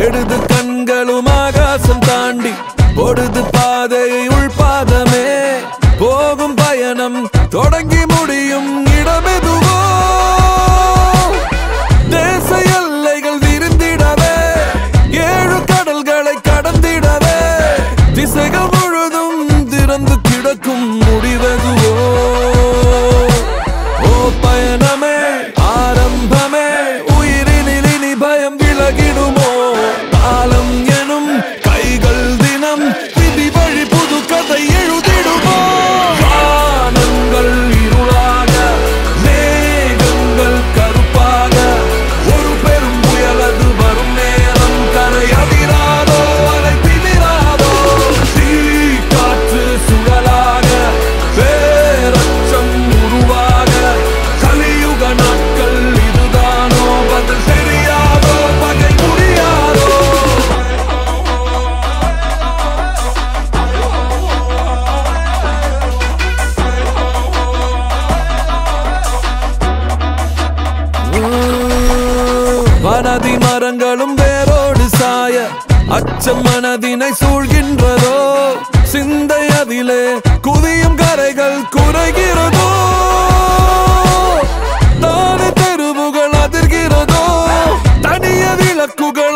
எடுது கண்களும் ஆகாசம் தாண்டி பொடுது பாதையை உள்பாதமே போகும் பயணம் தொடங்கி முடியும் இடமெதுவோ தேச எல்லைகள் விரிந்திடவே 7 கடல்களை கடந்திடவே திசைகள் முழுதும் திறந்து கிடக்கும் முடிவதுவோ ஓ பயணமே ஆரம்பமே உயிரினில் இனி பயம் விலகிடுமோ காலம் எனும் கைகள் தினம் விதி வழி புது கதை எழுதிடுமோ வானங்கள் இருளாக மேகங்கள் கருப்பாக ஒரு பெரும் புயலது வரும் நேரம் கரை அதிராதோ அலை திமிராதோ தீ காற்று சுழலாக பேரச்சம் உருவாக கலியுக நாட்கள் இதுதானோ பதில் தெரியாதோ பகை முடியாதோ வனதி மரங்களும் வேரோடு சாய அச்சம் மனதினை சூழ்கின்றதோ சிந்தை அதிலே குவியும் கரைகள் குறைகிறதோ தானே தெருவுகள் அதிர்கிறதோ தனிய விளக்குகள்